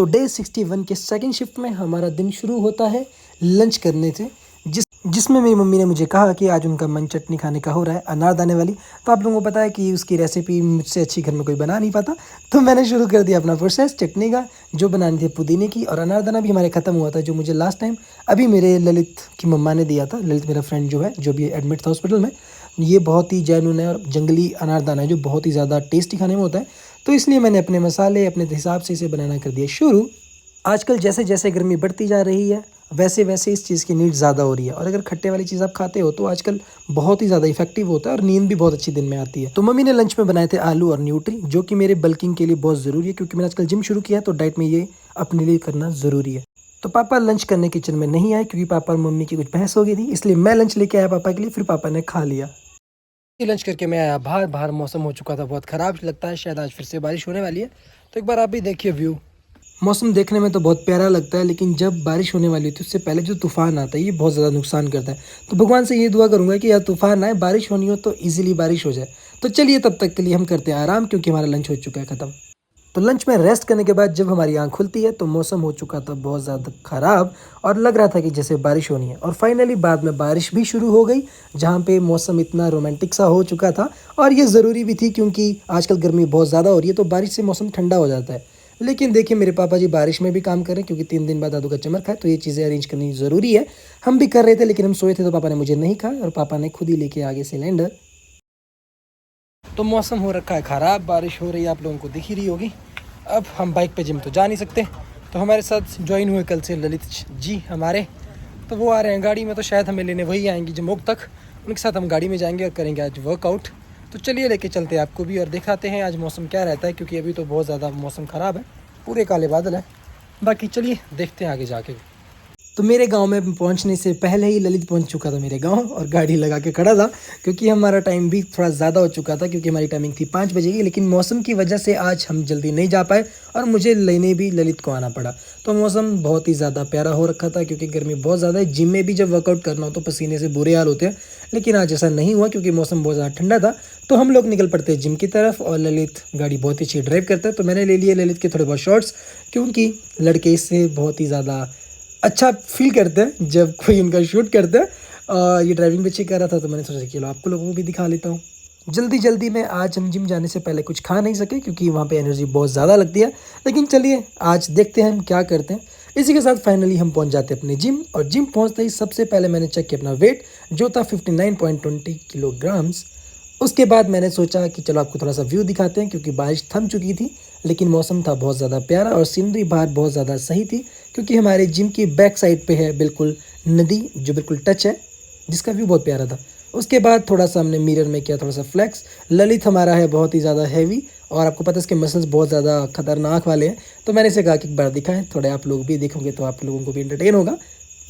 तो डे 61 के second shift में हमारा दिन शुरू होता है लंच करने से, जिसमें मेरी मम्मी ने मुझे कहा कि आज उनका मन चटनी खाने का हो रहा है, अनारदाने वाली। तो आप लोगों को पता है कि उसकी रेसिपी मुझसे अच्छी घर में कोई बना नहीं पाता, तो मैंने शुरू कर दिया अपना प्रोसेस चटनी का, जो बनानी थी पुदीने की। और अनारदाना भी हमारे ख़त्म हुआ था, जो मुझे लास्ट टाइम अभी मेरे ललित की मम्मा ने दिया था। ललित मेरा फ्रेंड जो है, जो भी एडमिट था हॉस्पिटल में, ये बहुत ही जैनुन है और जंगली अनारदाना है, जो बहुत ही ज़्यादा टेस्टी खाने में होता है। तो इसलिए मैंने अपने मसाले अपने हिसाब से इसे बनाना कर दिया शुरू। आजकल जैसे जैसे गर्मी बढ़ती जा रही है, वैसे वैसे इस चीज़ की नीड ज़्यादा हो रही है। और अगर खट्टे वाली चीज़ आप खाते हो तो आजकल बहुत ही ज़्यादा इफेक्टिव होता है और नींद भी बहुत अच्छी दिन में आती है। तो मम्मी ने लंच में बनाए थे आलू और न्यूट्री, जो कि मेरे बल्किंग के लिए बहुत ज़रूरी है, क्योंकि मैंने आजकल जिम शुरू किया है, तो डाइट में ये अपने लिए करना ज़रूरी है। तो पापा लंच करने किचन में नहीं आए, क्योंकि पापा और मम्मी की कुछ बहस हो गई थी, इसलिए मैं लंच लेके आया पापा के लिए, फिर पापा ने खा लिया। लंच करके मैं आया बाहर। बाहर मौसम हो चुका था बहुत ख़राब, लगता है शायद आज फिर से बारिश होने वाली है। तो एक बार आप भी देखिए व्यू। मौसम देखने में तो बहुत प्यारा लगता है, लेकिन जब बारिश होने वाली होती है उससे पहले जो तूफ़ान आता है, ये बहुत ज़्यादा नुकसान करता है। तो भगवान से ये दुआ करूंगा कि यार तूफ़ान आए, बारिश होनी हो तो इजीली बारिश हो जाए। तो चलिए तब तक के लिए हम करते हैं आराम, क्योंकि हमारा लंच हो चुका है ख़त्म। तो लंच में रेस्ट करने के बाद जब हमारी आँख खुलती है तो मौसम हो चुका था बहुत ज़्यादा ख़राब, और लग रहा था कि जैसे बारिश होनी है। और फाइनली बाद में बारिश भी शुरू हो गई, जहाँ पे मौसम इतना रोमांटिक सा हो चुका था। और ये ज़रूरी भी थी, क्योंकि आजकल गर्मी बहुत ज़्यादा हो रही है, तो बारिश से मौसम ठंडा हो जाता है। लेकिन देखिए मेरे पापा जी बारिश में भी काम कर रहे हैं, क्योंकि 3 दिन बाद दादू का चमक है, तो ये चीज़ें अरेंज करनी ज़रूरी है। हम भी कर रहे थे, लेकिन हम सोए थे, तो पापा ने मुझे नहीं कहा, और पापा ने खुद ही लेके आगे सिलेंडर। तो मौसम हो रखा है ख़राब, बारिश हो रही है, आप लोगों को दिख ही रही होगी। अब हम बाइक पे जिम तो जा नहीं सकते, तो हमारे साथ ज्वाइन हुए कल से ललित जी हमारे। तो वो आ रहे हैं गाड़ी में, तो शायद हमें लेने वही आएंगी जमोग तक। उनके साथ हम गाड़ी में जाएंगे और करेंगे आज वर्कआउट। तो चलिए लेके चलते हैं आपको भी, और दिखाते हैं आज मौसम क्या रहता है, क्योंकि अभी तो बहुत ज़्यादा मौसम ख़राब है, पूरे काले बादल है। बाकी चलिए देखते हैं आगे जाके। तो मेरे गांव में पहुंचने से पहले ही ललित पहुंच चुका था मेरे गांव, और गाड़ी लगा के खड़ा था, क्योंकि हमारा टाइम भी थोड़ा ज़्यादा हो चुका था, क्योंकि हमारी टाइमिंग थी 5 बजे की। लेकिन मौसम की वजह से आज हम जल्दी नहीं जा पाए, और मुझे लेने भी ललित को आना पड़ा। तो मौसम बहुत ही ज़्यादा प्यारा हो रखा था, क्योंकि गर्मी बहुत ज़्यादा है। जिम में भी जब वर्कआउट करना हो तो पसीने से बुरे हाल होते हैं, लेकिन आज ऐसा नहीं हुआ, क्योंकि मौसम बहुत ज़्यादा ठंडा था। तो हम लोग निकल पड़ते हैं जिम की तरफ, और ललित गाड़ी बहुत ही अच्छी ड्राइव करता है, तो मैंने ले लिए ललित के थोड़े बहुत शॉर्ट्स, क्योंकि लड़के इससे बहुत ही ज़्यादा अच्छा फील करते हैं जब कोई उनका शूट करता है। और ये ड्राइविंग भी अच्छी कर रहा था, तो मैंने सोचा कि चलो आपको लोगों को भी दिखा लेता हूँ। जल्दी में आज हम जिम जाने से पहले कुछ खा नहीं सके, क्योंकि वहाँ पे एनर्जी बहुत ज़्यादा लगती है। लेकिन चलिए आज देखते हैं हम क्या करते हैं। इसी के साथ फाइनली हम पहुँच जाते हैं अपने जिम, और जिम पहुँचते ही सबसे पहले मैंने चेक किया अपना वेट, जो था 59.20 किलोग्राम्स। उसके बाद मैंने सोचा कि चलो आपको थोड़ा सा व्यू दिखाते हैं, क्योंकि बारिश थम चुकी थी, लेकिन मौसम था बहुत ज़्यादा प्यारा, और सीनरी बाहर बहुत ज़्यादा सही थी, क्योंकि हमारे जिम की बैक साइड पे है बिल्कुल नदी, जो बिल्कुल टच है, जिसका व्यू बहुत प्यारा था। उसके बाद थोड़ा सा हमने मिरर में किया थोड़ा सा फ्लेक्स। ललित हमारा है बहुत ही ज़्यादा हैवी, और आपको पता है इसके मसल्स बहुत ज़्यादा खतरनाक वाले हैं, तो मैंने इसे कहा कि एक बार दिखाएं, थोड़े आप लोग भी देखोगे तो आप लोगों को भी एंटरटेन होगा।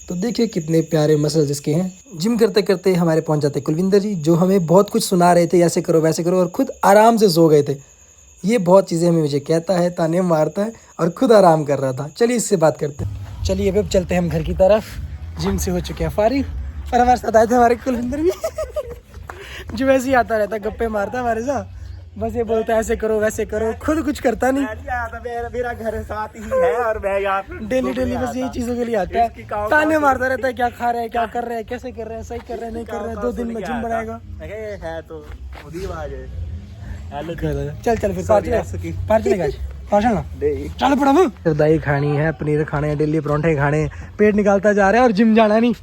तो देखिए कितने प्यारे मसल्स इसके हैं। जिम करते करते हमारे पहुंच जाते कुलविंदर जी, जो हमें बहुत कुछ सुना रहे थे, ऐसे करो वैसे करो, और खुद आराम से सो गए थे। ये बहुत चीज़ें हमें मुझे कहता है, ताने मारता है, और खुद आराम कर रहा था। चलिए इससे बात करते हैं। चलिए अब चलते हैं हम घर की तरफ। जिम से हो चुके हैं फारिग, और हमारे साथ आए थे हमारे कुलविंदर भी जो वैसे ही आता रहता है, गप्पे मारता है हमारे साथ, बस ये बोलता है ऐसे करो वैसे करो, खुद कुछ करता नहीं। मेरा घर साथ ही है, और मैं यहाँ डेली बस यही चीज़ों के लिए आता है, ताने मारता रहता है, क्या खा रहे हैं, क्या कर रहे हैं, कैसे कर रहे हैं, सही कर रहे हैं, नहीं कर रहे हैं, 2 दिन में जिम बढ़ाएगा है तो चल फिर चल पड़ा सरदाई खानी है, पनीर खाने हैं, डेली परोंठे खाने हैं, पेट निकालता जा रहा है, और जिम जाना नहीं।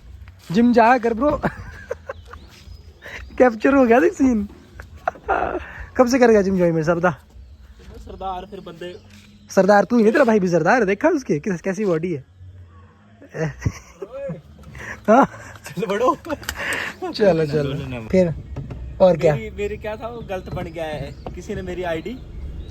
जिम जा कर ब्रो कैप्चर हो गया सीन। कब से करेगा जिम ज्वाइन मेरे सरदार फिर बंदे सरदार तू ही नहीं, तेरा भाई भी सरदार है, देखा उसके कैसी बॉडी है। हाँ चलो बढ़ो चलो फिर और क्या मेरी क्या था, वो गलत बन गया है, किसी ने मेरी आईडी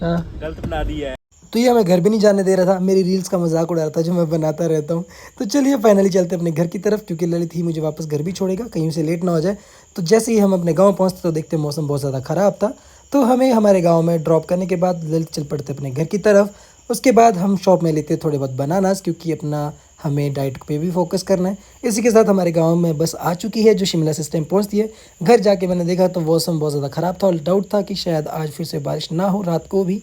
गलत बना दी है। तो ये हमें घर भी नहीं जाने दे रहा था, मेरी रील्स का मजाक उड़ा रहा था जो मैं बनाता रहता हूँ। तो चलिए फाइनली चलते अपने घर की तरफ, क्योंकि ललित ही मुझे वापस घर भी छोड़ेगा, कहीं से लेट ना हो जाए। तो जैसे ही हम अपने गांव पहुंचते तो देखते मौसम बहुत ज़्यादा ख़राब था, तो हमें हमारे गाँव में ड्रॉप करने के बाद ललित चल पड़ते अपने घर की तरफ। उसके बाद हम शॉप में लेते थोड़े बहुत बनानास, क्योंकि अपना हमें डाइट पे भी फोकस करना है। इसी के साथ हमारे गांव में बस आ चुकी है, जो शिमला से इस टाइम पहुँचती है। घर जाके मैंने देखा तो मौसम बहुत ज़्यादा ख़राब था, और डाउट था कि शायद आज फिर से बारिश ना हो रात को भी।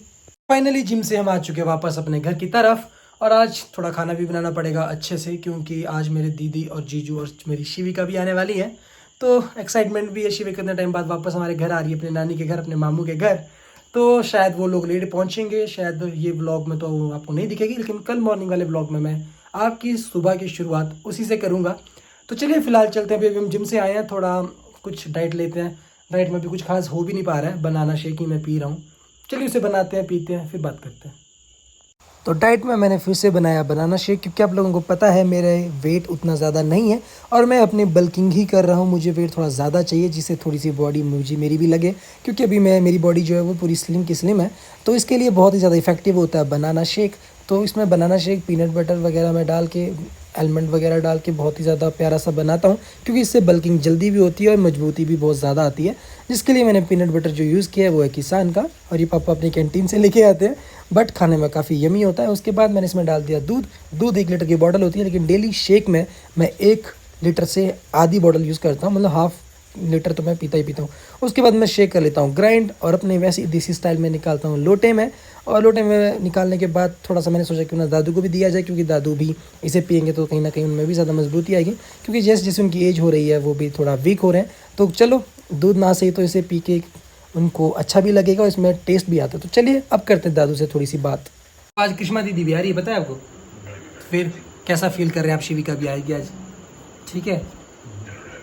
फाइनली जिम से हम आ चुके हैं वापस अपने घर की तरफ, और आज थोड़ा खाना भी बनाना पड़ेगा अच्छे से, क्योंकि आज मेरे दीदी और जीजू और मेरी शिविका भी आने वाली है। तो एक्साइटमेंट भी है, शिविका कितने टाइम बाद वापस हमारे घर आ रही है, अपने नानी के घर, अपने मामू के घर। तो शायद वो लोग लेट पहुंचेंगे, शायद ये व्लॉग में तो आपको नहीं दिखेगी, लेकिन कल मॉर्निंग वाले व्लॉग में मैं आपकी सुबह की शुरुआत उसी से करूँगा। तो चलिए फिलहाल चलते हैं, अभी हम जिम से आए हैं, थोड़ा कुछ डाइट लेते हैं। डाइट में भी कुछ खास हो भी नहीं पा रहा है, बनाना शेक ही मैं पी रहा हूँ। चलिए उसे बनाते हैं, पीते हैं, फिर बात करते हैं। तो डाइट में मैंने फिर से बनाया बनाना शेक, क्योंकि आप लोगों को पता है मेरे वेट उतना ज़्यादा नहीं है और मैं अपनी बल्किंग ही कर रहा हूँ। मुझे वेट थोड़ा ज़्यादा चाहिए, जिससे थोड़ी सी बॉडी मुझे मेरी भी लगे, क्योंकि अभी मेरी बॉडी जो है वो पूरी स्लिम की स्लिम है। तो इसके लिए बहुत ही ज़्यादा इफेक्टिव होता है बनाना शेक। तो इसमें बनाना शेक पीनट बटर वगैरह में डाल के, आलमंड वगैरह डाल के बहुत ही ज़्यादा प्यारा सा बनाता हूँ, क्योंकि इससे बल्किंग जल्दी भी होती है और मजबूती भी बहुत ज़्यादा आती है। जिसके लिए मैंने पीनट बटर जो यूज़ किया है वो है किसान का, और ये पापा अपनी कैंटीन से लेके आते हैं, बट खाने में काफ़ी यमी होता है। उसके बाद मैंने इसमें डाल दिया दूध 1 लीटर की बॉटल होती है, लेकिन डेली शेक में मैं 1 लीटर से आधी बॉटल यूज़ करता हूँ, मतलब हाफ लीटर तो मैं पीता ही पीता हूँ। उसके बाद मैं शेक कर लेता हूँ ग्राइंड, और अपने वैसे देसी स्टाइल में निकालता हूँ लोटे में। और लोटे में निकालने के बाद थोड़ा सा मैंने सोचा क्यों ना दादू को भी दिया जाए, क्योंकि दादू भी इसे पियेंगे तो कहीं ना कहीं उनमें भी ज़्यादा मजबूती आएगी, क्योंकि जैसे जैसे उनकी एज हो रही है वो भी थोड़ा वीक हो रहे हैं। तो चलो दूध ना सही तो इसे पी के उनको अच्छा भी लगेगा और इसमें टेस्ट भी आता है। तो चलिए अब करते हैं दादू से थोड़ी सी बात। आज कृष्णा दीदी भी आ रही है, पता है आपको? फिर कैसा फील कर रहे हैं आप? शिविका भी आएगी आज, ठीक है?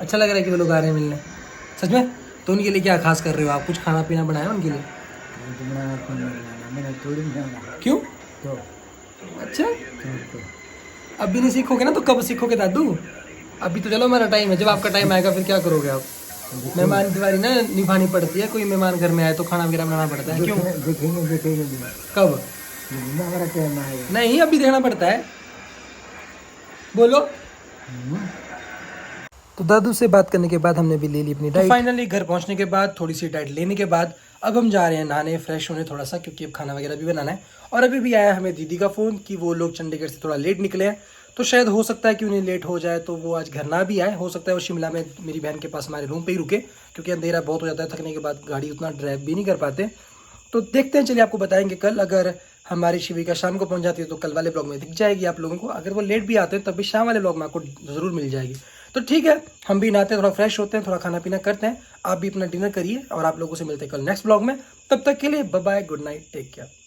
अच्छा लग रहा है कि वो लोग आ रहे हैं मिलने, सच में? तो उनके लिए क्या खास कर रहे हो आप? कुछ खाना पीना बनाया उनके लिए? क्यों? अच्छा, अभी नहीं सीखोगे ना तो कब सीखोगे दादू? अभी तो चलो मेरा टाइम है, जब आपका टाइम आएगा फिर क्या करोगे आप? मेहमान की बारी ना निभानी पड़ती है, कोई मेहमान घर में आए तो खाना वगैरह बनाना पड़ता है। क्यों? कब? नहीं, अभी देखना पड़ता है, बोलो। तो दादू से बात करने के बाद हमने भी ले ली अपनी डाइट। फाइनली घर पहुंचने के बाद थोड़ी सी डाइट लेने के बाद अब हम जा रहे हैं नहाने, फ्रेश होने थोड़ा सा, क्योंकि अब खाना वगैरह भी बनाना है। और अभी भी आया हमें दीदी का फ़ोन कि वो लोग चंडीगढ़ से थोड़ा लेट निकले हैं, तो शायद हो सकता है कि उन्हें लेट हो जाए, तो वो आज घर ना भी आए। हो सकता है वो शिमला में मेरी बहन के पास हमारे रूम पे ही रुके, क्योंकि अंधेरा बहुत हो जाता है, थकने के बाद गाड़ी उतना ड्राइव भी नहीं कर पाते। तो देखते हैं, चलिए आपको बताएंगे कल। अगर हमारी शिविका शाम को पहुंच जाती है तो कल वाले ब्लॉग में दिख जाएगी आप लोगों को। अगर वो लेट भी आते हैं तब भी शाम वाले ब्लॉग में आपको ज़रूर मिल जाएगी। तो ठीक है, हम भी नहाते हैं, थोड़ा फ्रेश होते हैं, थोड़ा खाना पीना करते हैं। आप भी अपना डिनर करिए और आप लोगों से मिलते हैं कल नेक्स्ट ब्लॉग में। तब तक के लिए bye bye, good night, take care.